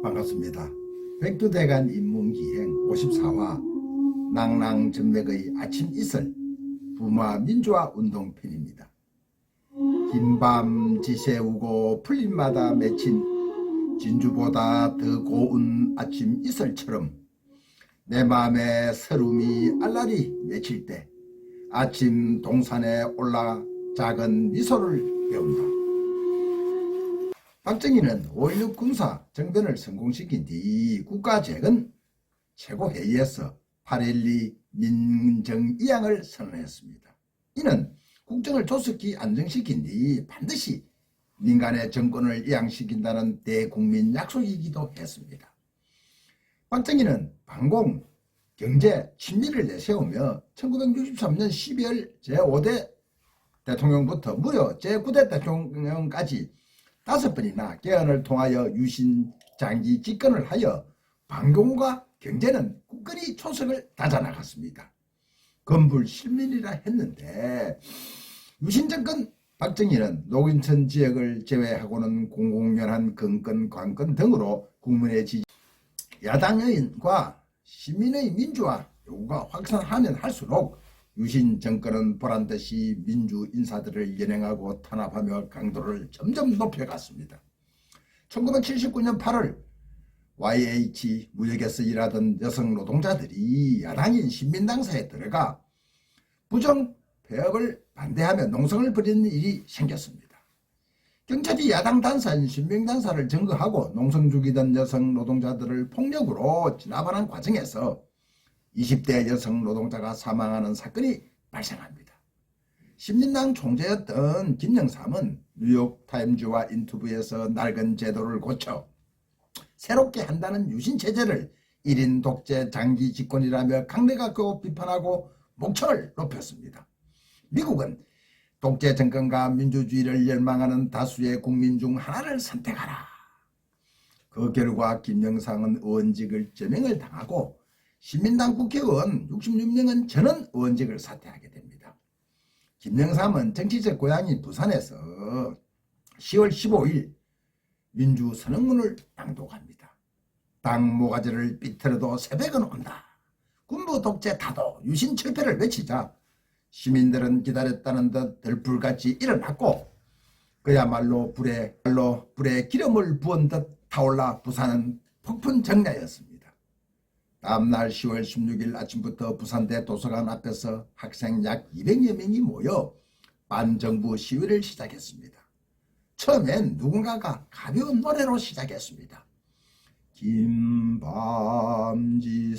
반갑습니다. 백두대간 인문기행 54화 낭낭전맥의 아침 이슬 부마 민주화 운동편입니다. 흰밤 지새우고 풀잎마다 맺힌 진주보다 더 고운 아침 이슬처럼 내 마음에 서름이 알라리 맺힐 때 아침 동산에 올라 작은 미소를 배운다. 박정희는 5.16 군사 정변을 성공시킨 뒤 국가재건 최고회의에서 8.12 민정이양을 선언했습니다. 이는 국정을 조속히 안정시킨 뒤 반드시 민간의 정권을 이양시킨다는 대국민 약속이기도 했습니다. 박정희는 방공, 경제, 친미를 내세우며 1963년 12월 제5대 대통령부터 무려 제9대 대통령까지 5번이나 개헌을 통하여 유신 장기 집권을 하여 방공과 경제는 굳건히 초석을 다져나갔습니다. 건불실민이라 했는데 유신정권 박정희는 노인천 지역을 제외하고는 공공연한 건건 관건 등으로 국민의 지지, 야당의과 시민의 민주화 요구가 확산하면 할수록 유신 정권은 보란듯이 민주 인사들을 연행하고 탄압하며 강도를 점점 높여갔습니다. 1979년 8월 YH 무역에서 일하던 여성 노동자들이 야당인 신민당사에 들어가 부정폐업을 반대하며 농성을 벌이는 일이 생겼습니다. 경찰이 야당 단사인 신민당사를 점거하고 농성 중이던 여성 노동자들을 폭력으로 진압하는 과정에서 20대 여성 노동자가 사망하는 사건이 발생합니다. 신민당 총재였던 김영삼은 뉴욕타임즈와 인터뷰에서 낡은 제도를 고쳐 새롭게 한다는 유신체제를 1인 독재 장기 집권이라며 강력하게 비판하고 목청을 높였습니다. 미국은 독재 정권과 민주주의를 열망하는 다수의 국민 중 하나를 선택하라. 그 결과 김영삼은 의원직을 제명을 당하고 신민당 국회의원 66명은 전원 의원직을 사퇴하게 됩니다. 김영삼은 정치적 고향인 부산에서 10월 15일 민주선언문을 낭독합니다. 당 모가지를 삐뚤어도 새벽은 온다. 군부 독재 타도 유신 철폐를 외치자 시민들은 기다렸다는 듯 들불같이 일어났고 그야말로 불에 기름을 부은 듯 타올라 부산은 폭풍 정야였습니다. 다음날 10월 16일 아침부터 부산대 도서관 앞에서 학생 약 200여 명이 모여 반정부 시위를 시작했습니다. 처음엔 누군가가 가벼운 노래로 시작했습니다. 긴밤지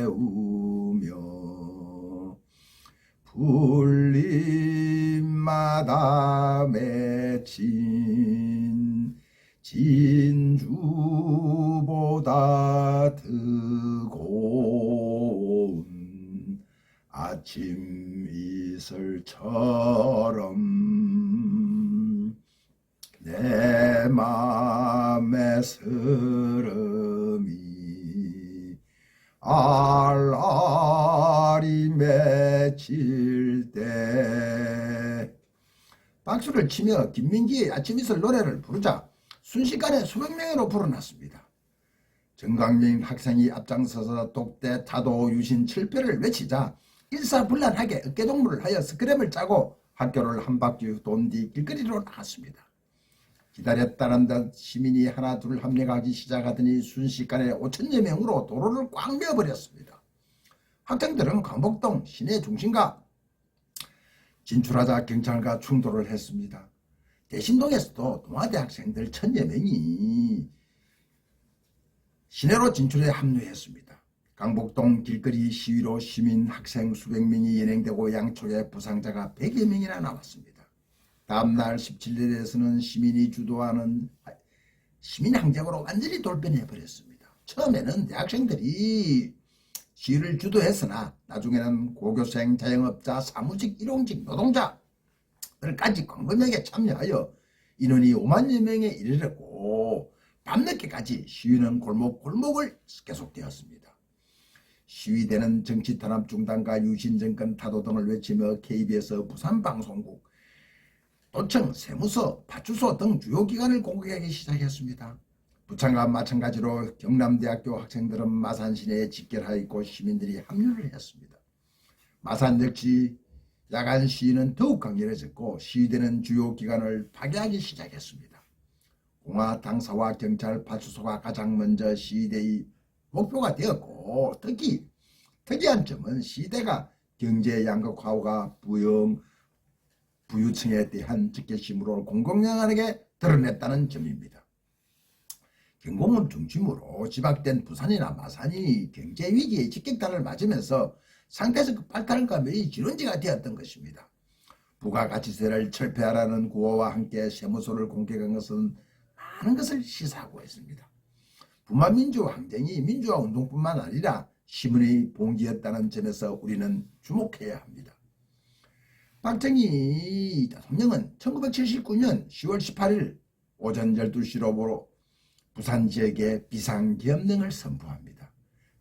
새우며 풀잎마다 맺힌 진주보다 더 고운 아침 이슬처럼 내 맘에 서름이 알알이 맺힐 때 박수를 치며 김민기의 아침 이슬 노래를 부르자 순식간에 수백 명으로 불어났습니다. 정강민 학생이 앞장서서 독대 타도 유신 철폐를 외치자 일사불란하게 어깨동무를 하여 스크램을 짜고 학교를 한 바퀴 돈 뒤 길거리로 나갔습니다. 기다렸다는 듯 시민이 하나 둘 합력하기 시작하더니 순식간에 5천여 명으로 도로를 꽉 메워버렸습니다. 학생들은 광복동 시내 중심가 진출하자 경찰과 충돌을 했습니다. 대신동에서도 동아대 학생들 1000여 명이 시내로 진출해 합류했습니다. 강북동 길거리 시위로 시민 학생 수백 명이 연행되고 양쪽에 부상자가 100여 명이나 나왔습니다. 다음날 17일에서는 시민이 주도하는 시민항쟁으로 완전히 돌변해버렸습니다. 처음에는 대학생들이 시위를 주도했으나 나중에는 고교생, 자영업자, 사무직, 일용직, 노동자들까지 광범위하게 참여하여 인원이 5만여 명에 이르렀고 밤늦게까지 시위는 골목골목을 계속되었습니다. 시위대는 정치탄압 중단과 유신정권 타도 등을 외치며 KBS 부산방송국, 도청, 세무서, 파출소 등 주요 기관을 공격하기 시작했습니다. 부천과 마찬가지로 경남대학교 학생들은 마산 시내에 집결하였고 시민들이 합류를 했습니다. 마산 역시 야간 시위는 더욱 강렬해졌고 시위대는 주요 기관을 파괴하기 시작했습니다. 공화 당사와 경찰 파출소가 가장 먼저 시위대의 목표가 되었고 특히 특이한 점은 시위대가 경제 양극화와 부유층에 대한 적개심으로 공공연하게 드러냈다는 점입니다. 경공을 중심으로 집약된 부산이나 마산이 경제위기의 직격탄을 맞으면서 상대적 발달과 매의 진원지가 되었던 것입니다. 부가가치세를 철폐하라는 구호와 함께 세무서를 공개한 것은 많은 것을 시사하고 있습니다. 부마민주 항쟁이 민주화 운동뿐만 아니라 시민의 봉기였다는 점에서 우리는 주목해야 합니다. 박정희 대통령은 1979년 10월 18일 오전 12시로 부산 지역에 비상계엄령을 선포합니다.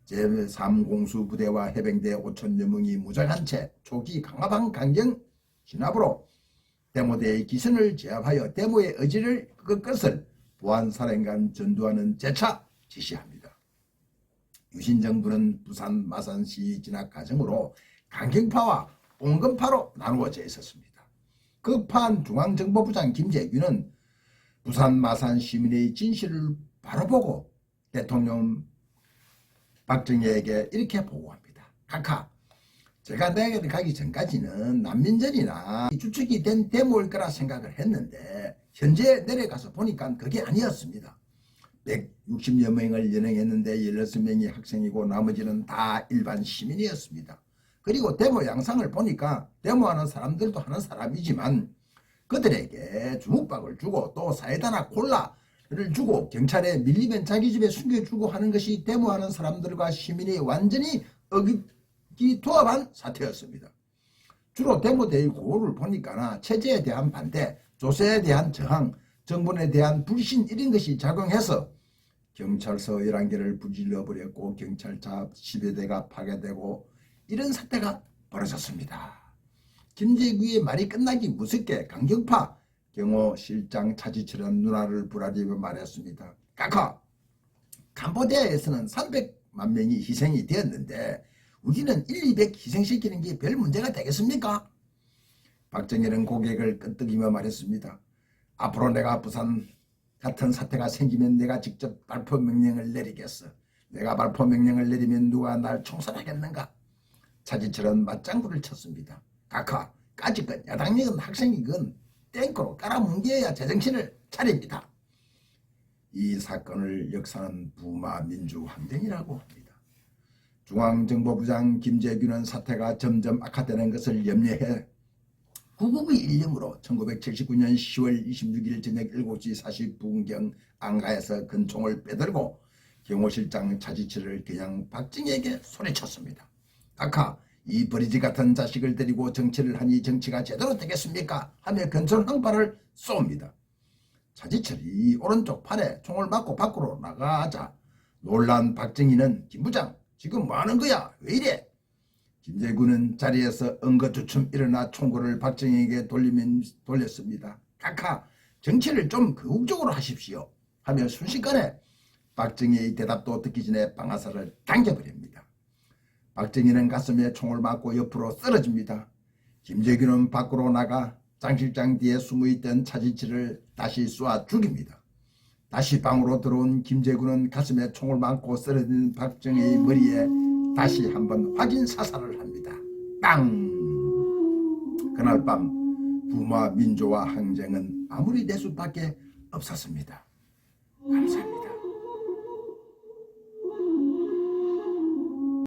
제3공수부대와 해병대 5천여 명이 무장한 채 초기 강화방 강경 진압으로 데모대의 기선을 제압하여 데모의 의지를 그 것을 보안사령관 전두환은 재차 지시합니다. 유신정부는 부산 마산 시위 진압 과정으로 강경파와 온건파로 나누어져 있었습니다. 급한 중앙정보부장 김재규는 부산 마산 시민의 진실을 바로 보고 대통령 박정희에게 이렇게 보고합니다. 각하, 제가 내게 가기 전까지는 난민전이나 주축이 된 데모일 거라 생각을 했는데 현재 내려가서 보니까 그게 아니었습니다. 160여 명을 연행했는데 16명이 학생이고 나머지는 다 일반 시민이었습니다. 그리고 데모 양상을 보니까 데모하는 사람들도 하는 사람이지만 그들에게 주먹밥을 주고 또 사이다나 콜라를 주고 경찰에 밀리면 자기 집에 숨겨주고 하는 것이 데모하는 사람들과 시민이 완전히 의기투합한 사태였습니다. 주로 데모대의 구호를 보니까 체제에 대한 반대, 조세에 대한 저항, 정권에 대한 불신 이런 것이 작용해서 경찰서 11개를 불질러버렸고 경찰차 10여 대가 파괴되고 이런 사태가 벌어졌습니다. 김재규의 말이 끝나기 무섭게 강경파 경호실장 차지철은 누나를 부라리며 말했습니다. 각하, 캄보디아에서는 300만 명이 희생이 되었는데 우리는 200 희생시키는 게 별 문제가 되겠습니까? 박정희는 고개를 끄덕이며 말했습니다. 앞으로 내가 부산 같은 사태가 생기면 내가 직접 발포 명령을 내리겠어. 내가 발포 명령을 내리면 누가 날 총살하겠는가? 차지철은 맞장구를 쳤습니다. 각하, 까짓건 야당이건 학생이건 땡코로 깔아뭉개야 제정신을 차립니다. 이 사건을 역사는 부마민주항쟁이라고 합니다. 중앙정보부장 김재규는 사태가 점점 악화되는 것을 염려해 구국의 일념으로 1979년 10월 26일 저녁 7시 40분경 안가에서 근총을 빼들고 경호실장 차지철을 그냥 박정희에게 소리쳤습니다. 각하, 이 버리지 같은 자식을 데리고 정치를 하니 정치가 제대로 되겠습니까? 하며 근총 한 발을 쏩니다. 차지철이 오른쪽 팔에 총을 맞고 밖으로 나가자 놀란 박정희는 김부장 지금 뭐하는 거야? 왜 이래? 김재규는 자리에서 엉거주춤 일어나 총구를 박정희에게 돌렸습니다. 각하, 정치를 좀 극적으로 하십시오. 하며 순식간에 박정희의 대답도 듣기 전에 방아쇠를 당겨버립니다. 박정희는 가슴에 총을 맞고 옆으로 쓰러집니다. 김재규는 밖으로 나가 장 실장 뒤에 숨어있던 차지철을 다시 쏘아 죽입니다. 다시 방으로 들어온 김재규는 가슴에 총을 맞고 쓰러진 박정희의 머리에 다시 한번 확인 사살을 합니다. 빵! 그날 밤 부마 민주화 항쟁은 마무리될 수밖에 없었습니다. 감사합니다.